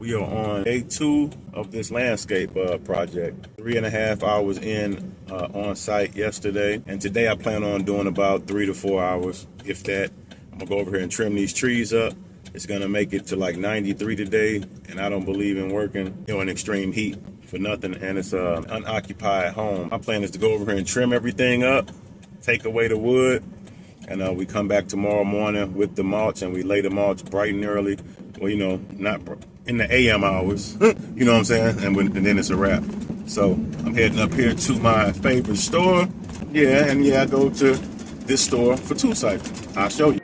We are on day 2 of this landscape project. 3.5 hours in on site yesterday, and today I plan on doing about 3 to 4 hours, if that. I'm gonna go over here and trim these trees up. It's gonna make it to like 93 today, and I don't believe in working in extreme heat for nothing, and it's an unoccupied home. My plan is to go over here and trim everything up, take away the wood, and we come back tomorrow morning with the mulch, and we lay the mulch bright and early. Well, you know, not in the AM hours, you know what I'm saying? And then it's a wrap. So I'm heading up here to my favorite store. Yeah, I go to this store for tool cycling. I'll show you.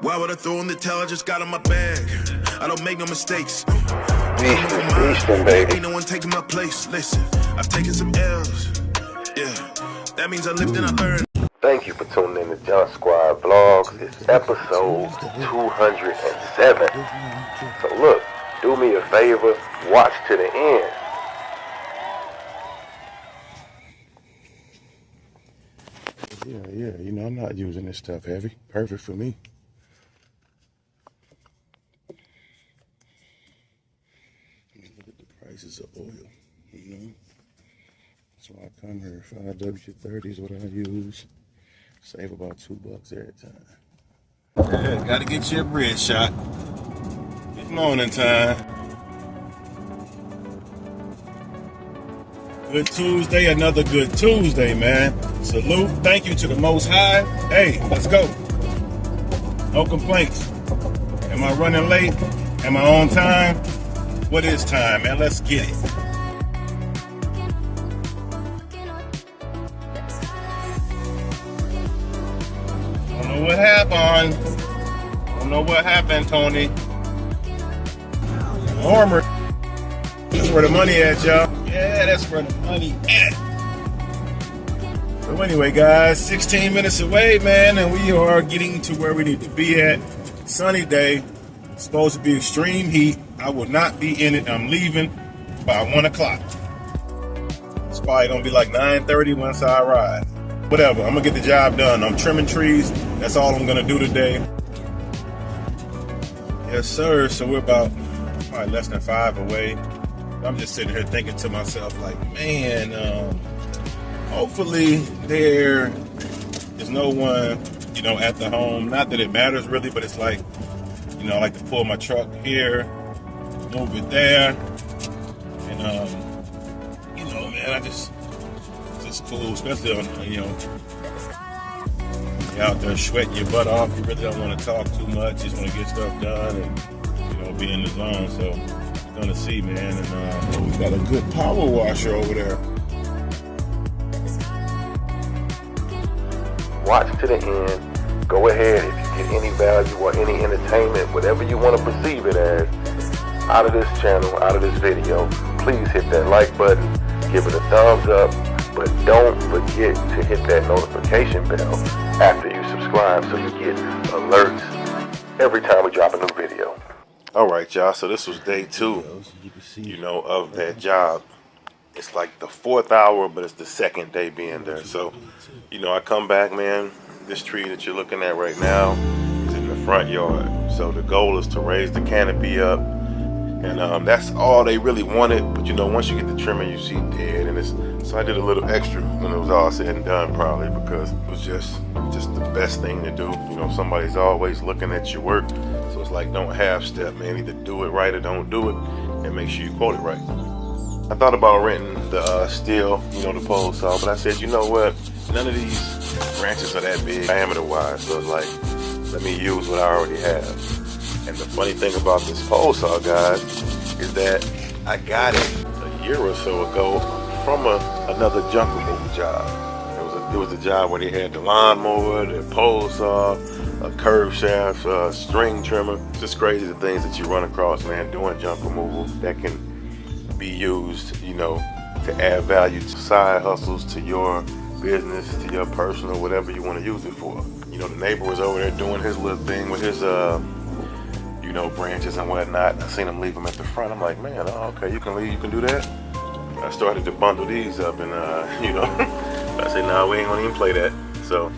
Why would I throw in the towel? I just got in my bag. I don't make no mistakes. Eastern, baby. Ain't no one taking my place. Listen, I've taken some L's. Yeah, that means I lived and I learned. Thank you for tuning in to Junk Squad Vlogs. It's episode 207. So look, do me a favor, watch to the end. Yeah, you know, I'm not using this stuff heavy. Perfect for me. Look at the prices of oil, you know. So I come here, 5W30 is what I use. Save about $2 every time. Yeah, gotta get your bread shot. Good morning time. Good Tuesday, another good Tuesday, man. Salute, thank you to the Most High. Hey, let's go. No complaints. Am I running late? Am I on time? What is time, man? Let's get it. What happened? I don't know what happened, Tony. Armor. That's where the money at, y'all. Yeah, that's where the money at. So anyway, guys, 16 minutes away, man, and we are getting to where we need to be at. Sunny day. Supposed to be extreme heat. I will not be in it. I'm leaving by 1 o'clock. It's probably gonna be like 9:30 once I arrive. Whatever, I'm gonna get the job done. I'm trimming trees. That's all I'm gonna do today. Yes, sir. So we're about probably less than 5 away. I'm just sitting here thinking to myself, like, man, hopefully there is no one, you know, at the home. Not that it matters really, but it's like, you know, I like to pull my truck here, move it there, and you know, man, it's cool, especially on, you know, you're out there sweating your butt off. You really don't want to talk too much. You just want to get stuff done and, you know, be in the zone. So we're gonna see, man. And we got a good power washer over there. Watch to the end. Go ahead, if you get any value or any entertainment, whatever you want to perceive it as, out of this channel, out of this video, please hit that like button, give it a thumbs up, but don't forget to hit that notification bell after you subscribe so you get alerts every time we drop a new video. All right, y'all, so this was day 2, you know, of that job. It's like the 4th hour, but it's the 2nd day being there. So, you know, I come back, man. This tree that you're looking at right now is in the front yard. So the goal is to raise the canopy up. And that's all they really wanted. But, you know, once you get the trimming, you see dead. And so I did a little extra when it was all said and done, probably, because it was just the best thing to do. You know, somebody's always looking at your work. So it's like, don't half step, man. Either do it right or don't do it. And make sure you quote it right. I thought about renting the steel, you know, the pole saw. But I said, you know what? None of these branches are that big diameter-wise. So it's like, let me use what I already have. And the funny thing about this pole saw, guys, is that I got it a year or so ago from another junk removal job. It was a job where they had the lawnmower, the pole saw, a curve shaft, string trimmer. Just crazy the things that you run across, man, doing junk removal that can be used, you know, to add value to side hustles, to your business, to your personal, whatever you want to use it for. You know, the neighbor was over there doing his little thing with his you know, branches and whatnot. I seen him leave them at the front. I'm like, man, oh, okay, you can leave, you can do that. I started to bundle these up, and you know, I said, no, we ain't gonna even play that. So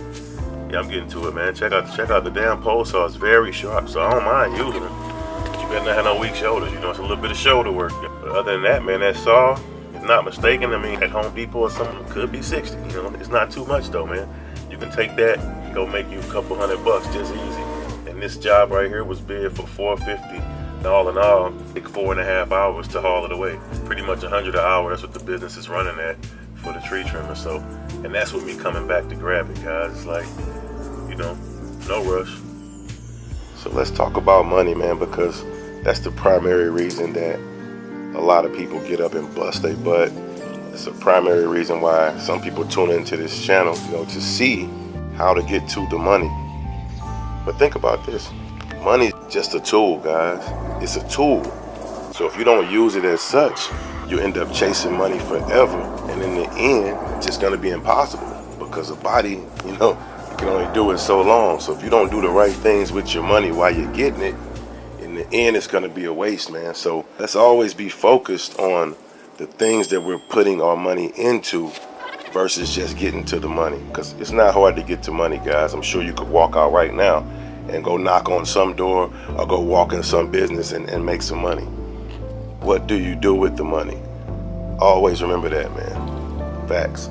Yeah, I'm getting to it, man. Check out the damn pole saw. It's very sharp, so I don't mind using it. But you better not have no weak shoulders. You know, it's a little bit of shoulder work. But other than that, man, that saw, if not mistaken, I mean, at Home Depot or something, could be 60. You know, it's not too much though, man. You can take that, go make you a couple $100 just easy. And this job right here was bid for $450. And all in all, take 4.5 hours to haul it away. Pretty much 100 an hour. That's what the business is running at for the tree trimmer. So, and that's with me coming back to grab it, guys. It's like, you know, no rush. So let's talk about money, man, because that's the primary reason that a lot of people get up and bust their butt. It's a primary reason why some people tune into this channel, you know, to see how to get to the money. But think about this. Money's just a tool, guys. It's a tool. So if you don't use it as such, you end up chasing money forever. And in the end, it's just going to be impossible because a body, you know, you can only do it so long. So if you don't do the right things with your money while you're getting it, in the end, it's going to be a waste, man. So let's always be focused on the things that we're putting our money into versus just getting to the money. Because it's not hard to get to money, guys. I'm sure you could walk out right now and go knock on some door or go walk in some business and make some money. What do you do with the money? Always remember that, man. Facts.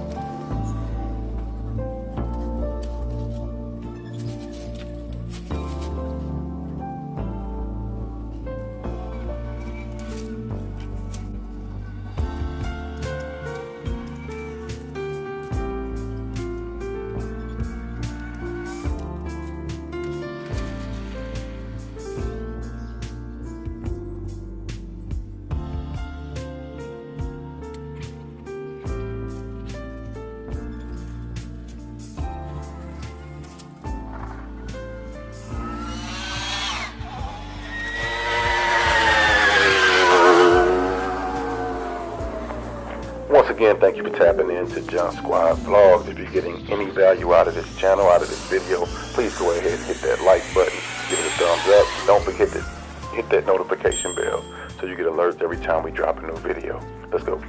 Once again, thank you for tapping into John Squad Vlogs. If you're getting any value out of this channel, out of this video, please go ahead and hit that like button, give it a thumbs up. Don't forget to hit that notification bell so you get alerts every time we drop a new video. Let's go.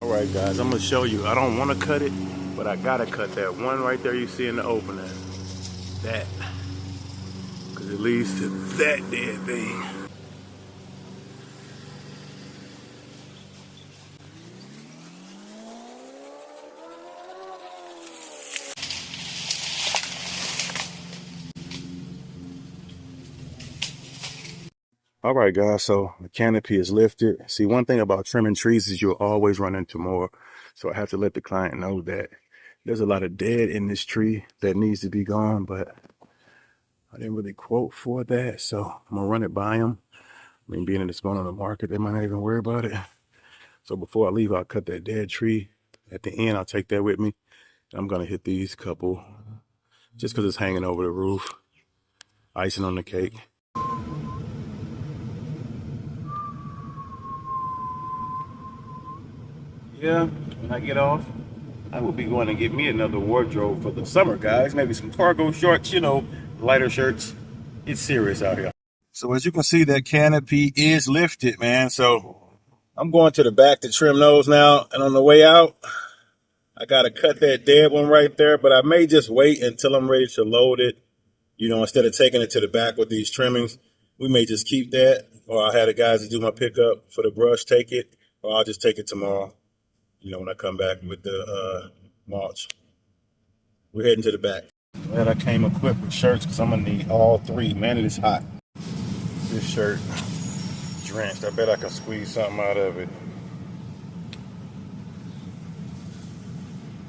All right, guys, I'm gonna show you. I don't want to cut it, but I gotta cut that one right there you see in the opening. That, because it leads to that dead thing. All right, guys, so the canopy is lifted. See, one thing about trimming trees is you'll always run into more. So I have to let the client know that there's a lot of dead in this tree that needs to be gone, but I didn't really quote for that. So I'm gonna run it by them. I mean, being that it's going on the market, they might not even worry about it. So before I leave, I'll cut that dead tree. At the end, I'll take that with me. I'm gonna hit these couple just because it's hanging over the roof. Icing on the cake. Yeah, when I get off, I will be going to get me another wardrobe for the summer, guys. Maybe some cargo shorts, you know, lighter shirts. It's serious out here. So as you can see, that canopy is lifted, man. So I'm going to the back to trim those now. And on the way out, I got to cut that dead one right there. But I may just wait until I'm ready to load it. You know, instead of taking it to the back with these trimmings, we may just keep that. Or I'll have the guys that do my pickup for the brush take it. Or I'll just take it tomorrow. You know, when I come back with the mulch. We're heading to the back. Glad I came equipped with shirts because I'm going to need all three. Man, it is hot. This shirt, drenched. I bet I can squeeze something out of it.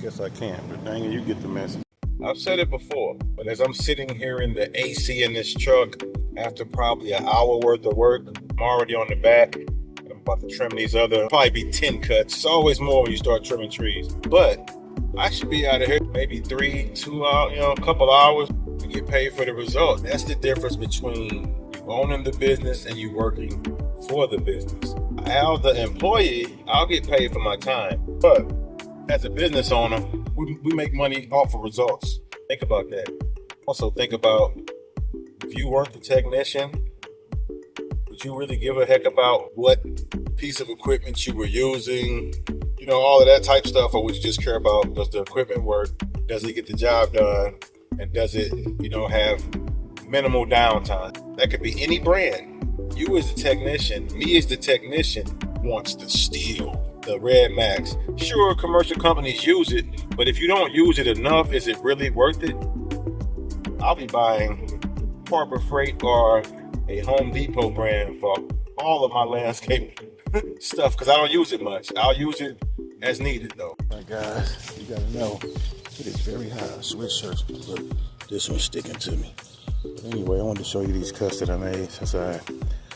Guess I can't, but dang it, you get the message. I've said it before, but as I'm sitting here in the AC in this truck, after probably an hour worth of work, I'm already on the back. I'm about to trim these other, probably be 10 cuts. It's always more when you start trimming trees. But I should be out of here maybe 2 hours, a couple hours to get paid for the result. That's the difference between you owning the business and you working for the business. As the employee, I'll get paid for my time. But as a business owner, we make money off of results. Think about that. Also think about, if you weren't the technician, would you really give a heck about what piece of equipment you were using? All of that type stuff, or would you just care about, does the equipment work? Does it get the job done? And does it, have minimal downtime? That could be any brand. You as the technician, me as the technician, wants to steal the Red Max. Sure, commercial companies use it, but if you don't use it enough, is it really worth it? I'll be buying Harbor Freight or a Home Depot brand for all of my landscape stuff, because I don't use it much. I'll use it as needed, though. All right, guys, you gotta know, it is very hot. Sweatshirts, look, this one's sticking to me. But anyway, I wanted to show you these cuts that I made, since I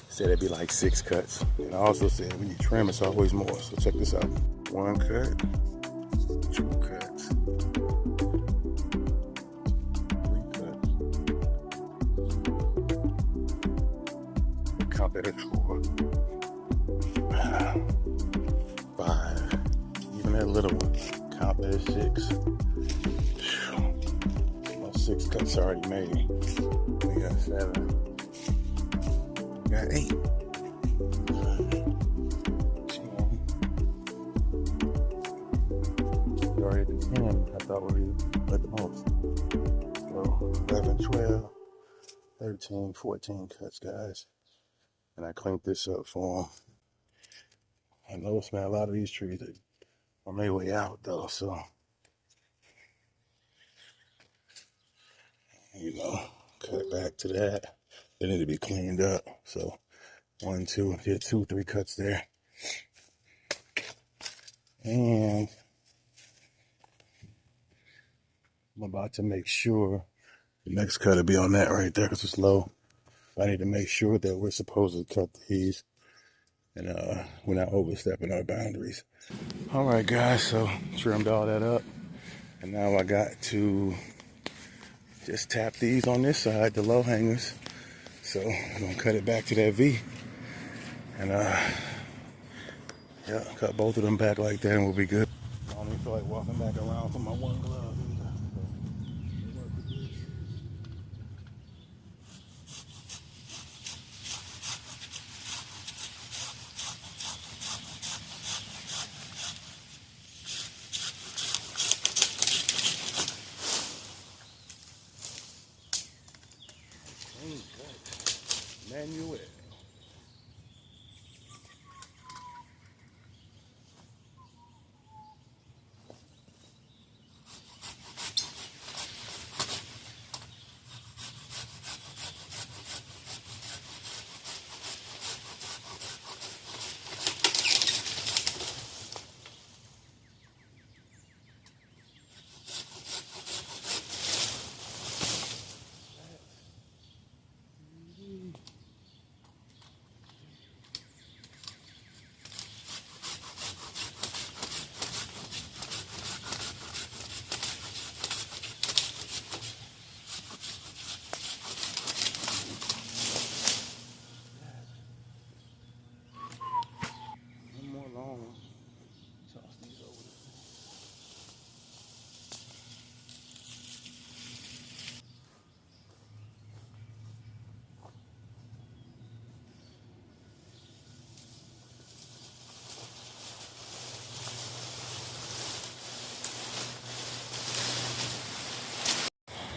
said it'd be like 6 cuts. And I also said when you trim, it's always more. So check this out. 1 cut, 2 cuts, 3 cuts. Count that as 4, 5. Even that little one, count that as 6. Well, 6 cuts already made. We got 7. We got 8. 10. We already did 10. I thought we would let the most. So 11, 12, 13, 14 cuts, guys. And I cleaned this up for them. I noticed, man, a lot of these trees are on their way out, though, so, cut it back to that. They need to be cleaned up. So 1, 2, did 2, 3 cuts there. And I'm about to make sure the next cut will be on that right there, because it's low. I need to make sure that we're supposed to cut these and we're not overstepping our boundaries. All right, guys, so trimmed all that up. And now I got to just tap these on this side, the low hangers. So I'm gonna cut it back to that V. And cut both of them back like that and we'll be good. I don't even feel like walking back around for my one glove either. Manuel.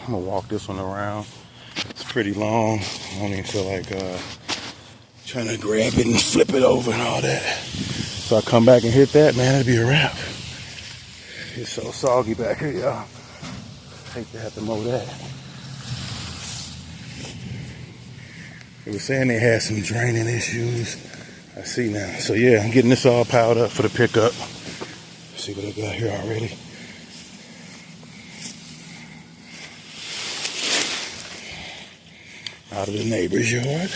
I'm gonna walk this one around. It's pretty long. I don't even feel like trying to grab it and flip it over and all that. So I come back and hit that, man, it'll be a wrap. It's so soggy back here, y'all. Hate to have to mow that. They were saying they had some draining issues. I see now. So yeah, I'm getting this all piled up for the pickup. See what I got here already. out of the neighbor's yard.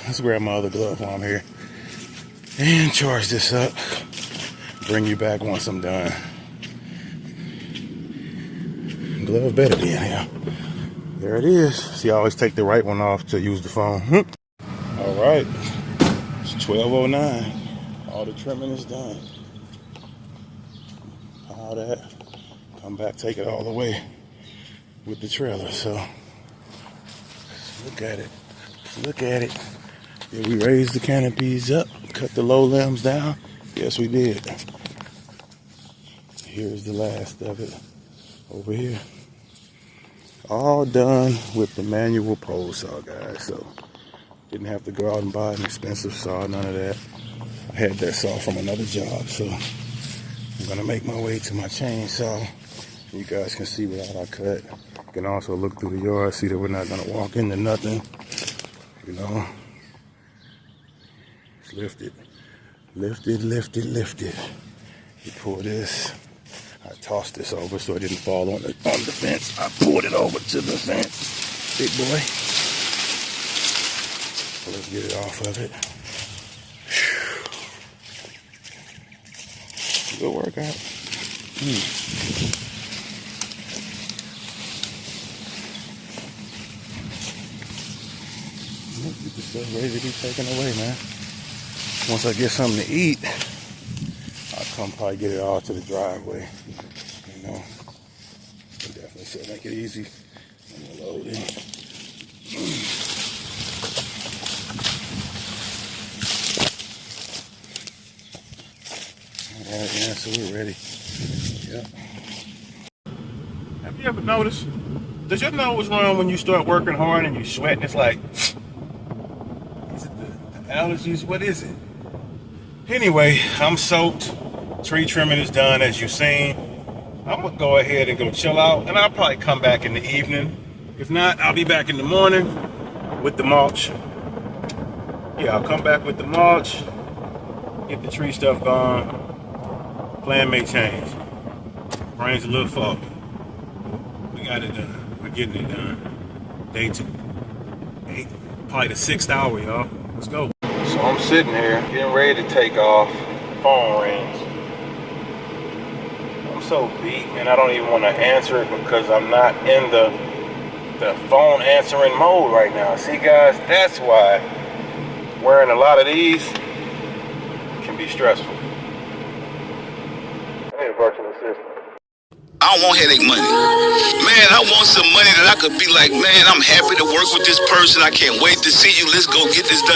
Let's grab my other glove while I'm here and charge this up. Bring you back once I'm done. Glove better be in here. There it is. See, I always take the right one off to use the phone. All right, it's 12:09. All the trimming is done. All that. Come back, take it all the way with the trailer. So let's look at it. Look at it. Did we raise the canopies up? Cut the low limbs down? Yes, we did. Here's the last of it over here. All done with the manual pole saw, guys. So didn't have to go out and buy an expensive saw, none of that. I had that saw from another job, so I'm gonna make my way to my chainsaw. You guys can see what I cut. You can also look through the yard, see that we're not gonna walk into nothing. You know, it's lifted, lifted, lifted, lifted. You pull this. I tossed this over so it didn't fall on the fence. I pulled it over to the fence. Big boy. So let's get it off of it. Good workout. Get this stuff ready to be taken away, man. Once I get something to eat, I'll come probably get it all to the driveway. You know, it definitely should make it easy. I'm gonna load in. All right, yeah, so we're ready. Yep. Have you ever noticed? Does your nose run when you start working hard and you sweat and it's like, is it the allergies? What is it? Anyway, I'm soaked. Tree trimming is done, as you've seen. I'm gonna go ahead and go chill out, and I'll probably come back in the evening. If not, I'll be back in the morning with the mulch. Yeah, I'll come back with the mulch, get the tree stuff gone. Plan may change. Brain's a little foggy. We got it done. We're getting it done. Day 2. Probably the 6th hour, y'all. Let's go. So I'm sitting here, getting ready to take off. Phone rings. I'm so beat, man, I don't even want to answer it because I'm not in the phone answering mode right now. See, guys, that's why wearing a lot of these can be stressful. I need a virtual assistant. I don't want headache money. Man, I want some money that I could be like, man, I'm happy to work with this person. I can't wait to see you. Let's go get this done.